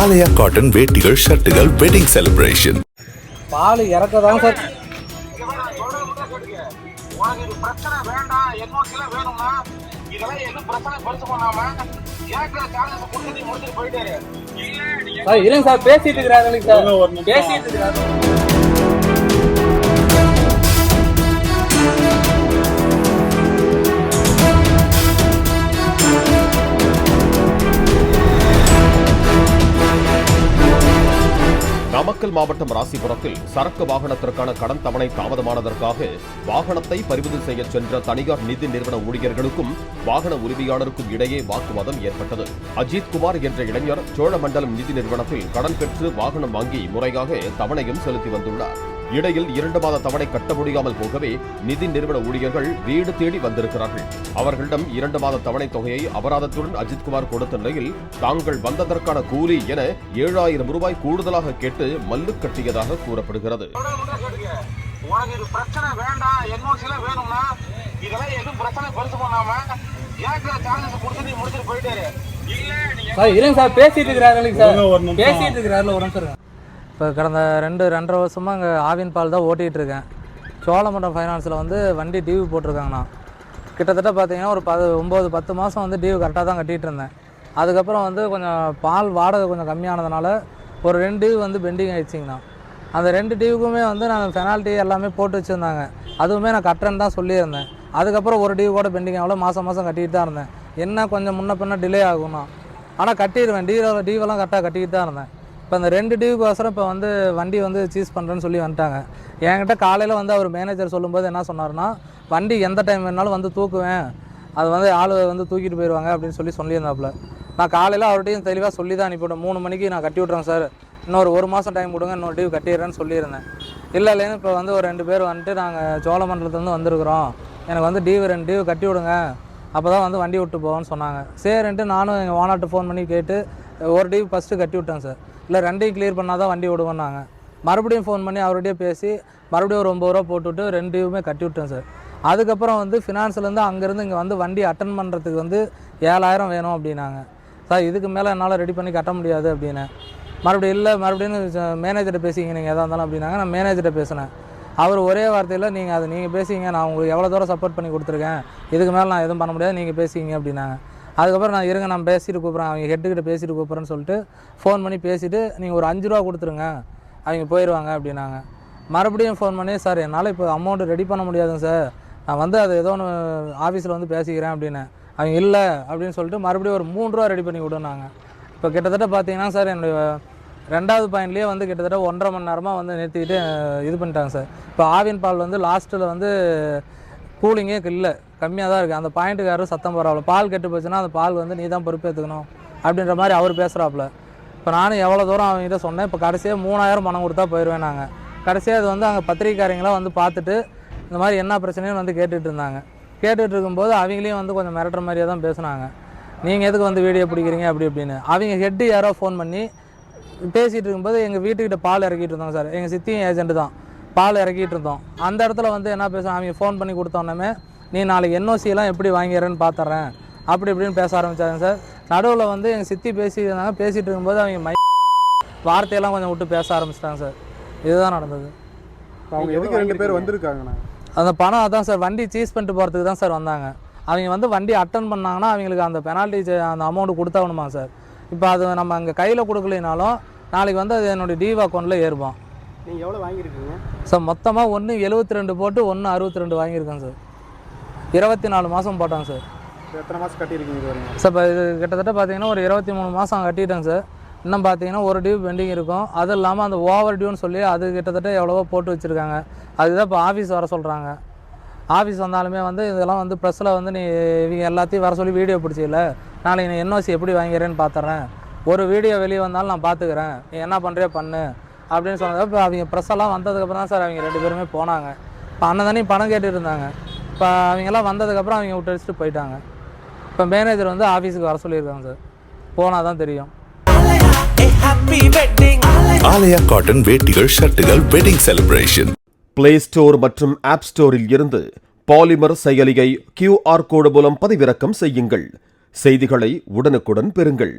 ஆலயா cotton வேட்டிகள் ஷர்ட்டுகள் wedding celebration. பால் இறக்கதான் sir. இருங்க சார், பேசிட்டு இருக்கிறாங்க சார், பேசிட்டு இருக்கிறாங்க. நாமக்கல் மாவட்டம் ராசிபுரத்தில் சரக்கு வாகனத்திற்கான கடன் தவணை தாமதமானதற்காக வாகனத்தை பறிமுதல் செய்ய சென்ற தனியார் நிதி நிறுவன ஊழியர்களுக்கும் வாகன உரிமையாளருக்கும் இடையே வாக்குவாதம் ஏற்பட்டது. அஜித் குமார் என்ற இளைஞர் சோழமண்டலம் நிதி நிறுவனத்தில் கடன் பெற்று வாகனம் வாங்கி முறையாக தவணையும் செலுத்தி வந்துள்ளார். இடையில் 2 மாத தவணை கட்ட முடியாமல் போகவே நிதி நிறுவன ஊழியர்கள் வீடு தேடி வந்திருக்கிறார்கள். அவர்களிடம் 2 மாத தவணை தொகையை அபராதத்துடன் அஜித்குமார் கொடுத்த நிலையில் தாங்கள் வந்ததற்கான கூலி என 7000 ரூபாய் கூடுதலாக கேட்டு மல்லு கட்டியதாக கூறப்படுகிறது. இப்போ கடந்த 2-2.5 வருஷமாக அங்கே ஆவின் பால் தான் ஓட்டிகிட்டு இருக்கேன். சோழமண்டலம் ஃபைனான்ஸில் வந்து வண்டி டியூ போட்டிருக்காங்கண்ணா. கிட்டத்தட்ட பார்த்தீங்கன்னா ஒரு 9-10 மாதம் வந்து டியூ கரெக்டாக தான் கட்டிகிட்டு இருந்தேன். அதுக்கப்புறம் வந்து கொஞ்சம் பால் வாடகை கொஞ்சம் கம்மியானதுனால ஒரு 2 டியூ வந்து பெண்டிங் ஆகிடுச்சிங்கண்ணா. அந்த 2 டியூக்குமே வந்து நான் பெனால்ட்டி எல்லாமே போட்டு வச்சுருந்தாங்க. அதுவுமே நான் கட்டுறேன்னு தான் சொல்லியிருந்தேன். அதுக்கப்புறம் ஒரு டியூ கூட பெண்டிங் ஆகல, மாதம் கட்டிகிட்டு தான் இருந்தேன். என்ன கொஞ்சம் முன்ன பின்ன டிலே ஆகும்ண்ணா, ஆனால் கட்டிடுவேன். டியூவெல்லாம் கரெக்டாக கட்டிக்கிட்டு தான் இருந்தேன். இப்போ அந்த 2 டியூக்கோசரம் இப்போ வந்து வண்டி வந்து சீஸ் பண்ணுறேன்னு சொல்லி வந்துட்டாங்க. என்கிட்ட காலையில் வந்து அவர் மேனேஜர் சொல்லும்போது என்ன சொன்னார்னா, வண்டி எந்த டைம் வேணாலும் வந்து தூக்குவேன், அது வந்து ஆள் வந்து தூக்கிட்டு போயிடுவாங்க அப்படின்னு சொல்லியிருந்தாப்புல. நான் காலையில் அவர்கிட்டையும் தெளிவாக சொல்லி தான் அனுப்பிவிட்டேன். 3 மணிக்கு நான் கட்டி விட்றேன் சார், இன்னொரு 1 மாதம் டைம் கொடுங்க, இன்னொரு டியூ கட்டிடுறேன்னு சொல்லியிருந்தேன். இல்லைன்னு இப்போ வந்து ஒரு 2 பேர் வந்துட்டு நாங்கள் சோழமண்டலத்துலேருந்து வந்திருக்கிறோம், எனக்கு வந்து 2 டியூ கட்டி விடுங்க, அப்போ தான் வந்து வண்டி விட்டு போவோன்னு சொன்னாங்க. சரின்ட்டு நானும் எங்கள் ஓனர்கிட்ட ஃபோன் பண்ணி கேட்டு ஒரு டியூ ஃபஸ்ட்டு கட்டி விட்டேன் சார். இல்லை 2 கிளியர் பண்ணால் தான் வண்டி விடுவோன்னாங்க. மறுபடியும் ஃபோன் பண்ணி அவர்கிட்டயே பேசி மறுபடியும் ஒரு 9 ரூபா போட்டுவிட்டு 2 டியூமே கட்டி விட்டேன் சார். அதுக்கப்புறம் வந்து ஃபினான்ஸ்லேருந்து அங்கேருந்து இங்கே வந்து வண்டி அட்டன் பண்ணுறதுக்கு வந்து 7000 வேணும் அப்படின்னாங்க. சார் இதுக்கு மேலே என்னால் ரெடி பண்ணி கட்ட முடியாது அப்படின்னேன். மறுபடியும் மேனேஜர்கிட்ட பேசிங்க நீங்கள் எதாக இருந்தாலும் அப்படின்னாங்க. நான் மேனேஜர்கிட்ட பேசினேன். அவர் ஒரே வார்த்தையில் நீங்கள் பேசிங்க, நான் உங்களுக்கு எவ்வளோ தூரம் சப்போர்ட் பண்ணி கொடுத்துருக்கேன், இதுக்கு மேலே நான் எதுவும் பண்ண முடியாது, நீங்கள் பேசிங்க அப்படின்னாங்க. அதுக்கப்புறம் நான் இருங்க நான் பேசிட்டு கூப்பிட்றேன், அவங்க ஹெட்டுக்கிட்ட பேசிட்டு கூப்பிட்றேன்னு சொல்லிட்டு ஃபோன் பண்ணி பேசிவிட்டு நீங்கள் ஒரு 5 ரூபா கொடுத்துருங்க, அவங்க போயிடுவாங்க அப்படின்னாங்க. மறுபடியும் ஃபோன் பண்ணி சார் என்னால் இப்போ அமௌண்ட்டு ரெடி பண்ண முடியாதுங்க சார், நான் வந்து அது ஏதோ ஒன்று ஆஃபீஸில் வந்து பேசிக்கிறேன் அப்படின்னேன். அவங்க இல்லை அப்படின்னு சொல்லிட்டு மறுபடியும் ஒரு 3 ரூபா ரெடி பண்ணி விடுனாங்க. இப்போ கிட்டத்தட்ட பார்த்தீங்கன்னா சார் என்னுடைய 2வது பாயிண்ட்லேயே வந்து கிட்டத்தட்ட 1.5 மணி நேரமாக வந்து நிறுத்திக்கிட்டு இது பண்ணிட்டாங்க சார். இப்போ ஆவின் பால் வந்து லாஸ்ட்டில் வந்து கூலிங்கே இல்லை, கம்மியாக தான் இருக்குது. அந்த பாயிண்ட்டுக்காரரும் சத்தம் போகிறாப்புல, பால் கெட்டு போச்சுன்னா அந்த பால் வந்து நீ தான் பொறுப்பேற்றுக்கணும் அப்படின்ற மாதிரி அவர் பேசுகிறாப்புல. இப்போ நானும் எவ்வளோ தூரம் அவங்ககிட்ட சொன்னேன். இப்போ கடைசியாக 3000 பணம் கொடுத்தா போயிடுவேன். நாங்கள் கடைசியாக அது வந்து அங்கே பத்திரிக்கைக்காரங்களாம் வந்து பார்த்துட்டு இந்த மாதிரி என்ன பிரச்சனைன்னு வந்து கேட்டுட்டு இருந்தாங்க. கேட்டுட்டு இருக்கும்போது அவங்களையும் வந்து கொஞ்சம் மிரட்டுற மாதிரியே தான் பேசுனாங்க. நீங்கள் எதுக்கு வந்து வீடியோ பிடிக்கிறீங்க அப்படி அப்படின்னு. அவங்க ஹெட்டு யாரோ ஃபோன் பண்ணி பேசிகிட்டு இருக்கும்போது எங்கள் வீட்டுக்கிட்ட பால் இறக்கிட்டு இருந்தோம் சார், எங்கள் சித்தியும் ஏஜென்ட்டு தான், பால் இறக்கிட்டு இருந்தோம். அந்த இடத்துல வந்து என்ன பேசுவோம், அவங்க ஃபோன் பண்ணி கொடுத்தோன்னே நீ நாளைக்கு என்ஓசியெல்லாம் எப்படி வாங்கிறேன்னு பார்த்துறேன் அப்படி இப்படின்னு பேச ஆரம்பித்தாங்க சார். நடுவில் வந்து எங்கள் சித்தி பேசியிருந்தாங்க. பேசிகிட்டு இருக்கும்போது அவங்க வார்த்தையெல்லாம் கொஞ்சம் விட்டு பேச ஆரம்பிச்சிட்டாங்க சார். இதுதான் நடந்தது. அவங்க எதுக்கு 2 பேர் வந்திருக்காங்கண்ணா? அந்த பணம் அதான் சார், வண்டி சீஸ் பண்ணிட்டு போகிறதுக்கு தான் சார் வந்தாங்க. அவங்க வந்து வண்டி அட்டன் பண்ணாங்கன்னா அவங்களுக்கு அந்த பெனால்ட்டி அந்த அமௌண்ட்டு கொடுத்தாகணுமா சார். இப்போ அது நம்ம அங்கே கையில் கொடுக்கலைனாலும் நாளைக்கு வந்து அது என்னுடைய டிவ் அக்கௌண்ட்டில் ஏறுவோம். நீங்கள் எவ்வளோ வாங்கியிருக்கீங்க சார்? மொத்தமாக 1 72 போட்டு 1 62 வாங்கியிருக்கேன் சார். 24 மாதம் போட்டாங்க சார். எத்தனை மாதம் கட்டியிருக்கீங்க சார்? இப்போ இது கிட்டத்தட்ட பார்த்தீங்கன்னா ஒரு 23 மாதம் கட்டிட்டேங்க சார். இன்னும் பார்த்தீங்கன்னா ஒரு டியூ பெண்டிங் இருக்கும். அது இல்லாமல் அந்த ஓவர் டியூன்னு சொல்லி அது கிட்டத்தட்ட எவ்வளவோ போட்டு வச்சுருக்காங்க. அதுதான் இப்போ ஆஃபீஸ் வர சொல்கிறாங்க. ஆஃபீஸ் வந்தாலுமே வந்து இதெல்லாம் வந்து ப்ரெஸ்ஸில் வந்து நீ இவங்க எல்லாத்தையும் வர சொல்லி வீடியோ பிடிச்சிக்கல, நாளைக்கு நீ என்ஓசி எப்படி வாங்கிறேன்னு பார்த்துறேன், ஒரு வீடியோ வெளியே வந்தாலும் நான் பார்த்துக்கிறேன், நீ என்ன பண்ணுறியோ பண்ணு அப்படின்னு சொன்னது. இப்போ அவங்க ப்ரெஸ்ஸெல்லாம் வந்ததுக்கப்புறம் தான் சார் அவங்க 2 பேருமே போனாங்க. இப்போ அண்ணன் பணம் கேட்டுட்டு இருந்தாங்க. இப்போ அவங்கெல்லாம் வந்ததுக்கப்புறம் அவங்க விட்டு வச்சுட்டு போயிட்டாங்க. இப்போ மேனேஜர் வந்து ஆஃபீஸுக்கு வர சொல்லியிருக்காங்க சார், போனால் தான் தெரியும். ஆலயா காட்டன் வேட்டிகள் ஷர்ட்டுகள் வெட்டிங் செலிப்ரேஷன். பிளே ஸ்டோர் மற்றும் ஆப் ஸ்டோரில் இருந்து பாலிமர் செயலியை QR கோடு மூலம் பதிவிறக்கம் செய்யுங்கள். செய்திகளை உடனுக்குடன் பெறுங்கள்.